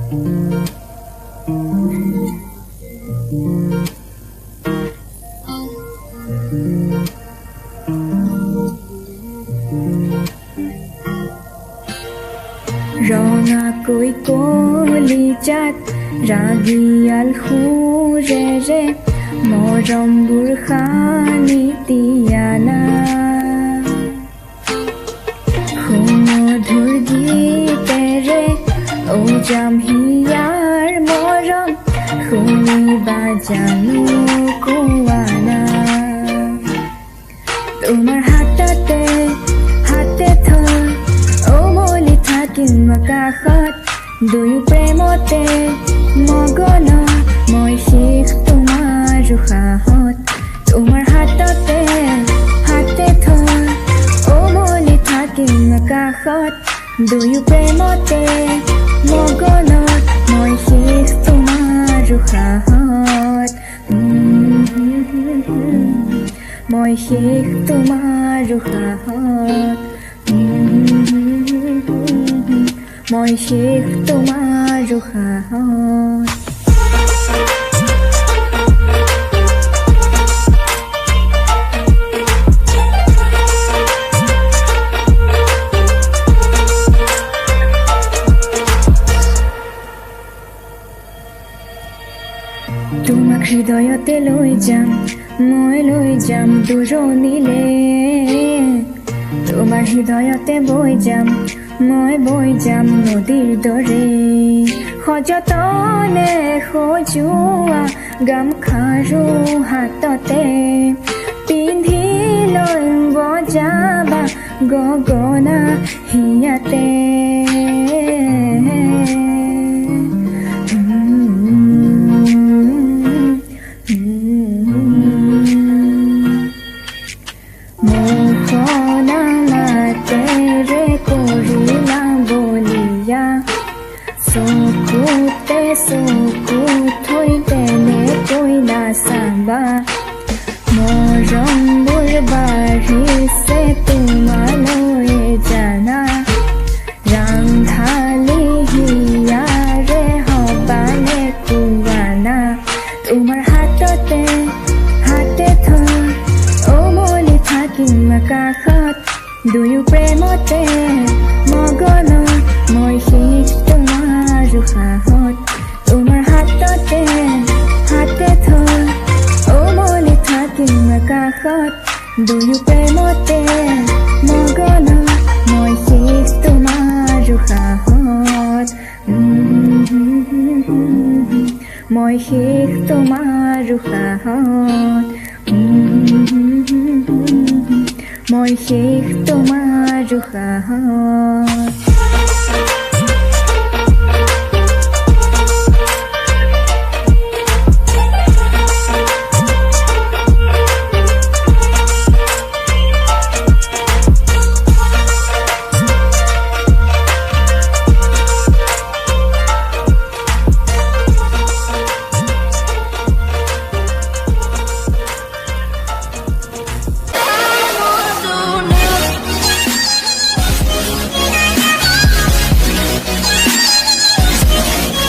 Rona koi koli chat ragial hure re morom burkhani tiana khumodhur gite re o jam hiyar morom khumi bajanu kuana tomar hatate hate thor omoli thakin makakhat দুই প্ৰেমতে মগন মই শেষ তোমাৰ সাহত তোমাৰ হাততে হাতে থৈ ওমলি থাকিম আকাশত দুই প্ৰেমতে মগন মই শেষ তোমাৰ সাহত মই শেষ তোমাৰ সাহত মই শেষ তোমাৰ সাহত তোমাক হৃদয়তে লৈ যাম মই লৈ যাম দূৰণিলে তোমাৰ হৃদয়তে বৈ যাম মই বৈ যাম নদীৰ দৰে সযতনে সজোৱা গামখাৰু হাততে পিন্ধি লৈ বজাবা গগনা হিয়াতে চকুতে চকু থৈ তেনেকৈ নাচাবা মৰমবোৰ বাঢ়িছে তোমালৈ জানা ৰাংঢালি হিয়াৰে হবানে কুৱানা তোমাৰ হাততে হাতে থৈ ওমলি থাকিম আকাশত দুয়ো প্ৰেমতে মগন মই শেষ তোমাৰ সাহত তোমাৰ হাততে হাতে থৈ ওমলি থাকিম আকাশত দুয়ো প্ৰেমতে মগন মই শেষ তোমাৰ সাহত মই শেষ তোমাৰ সাহত মই শেষ তোমাৰ সাহত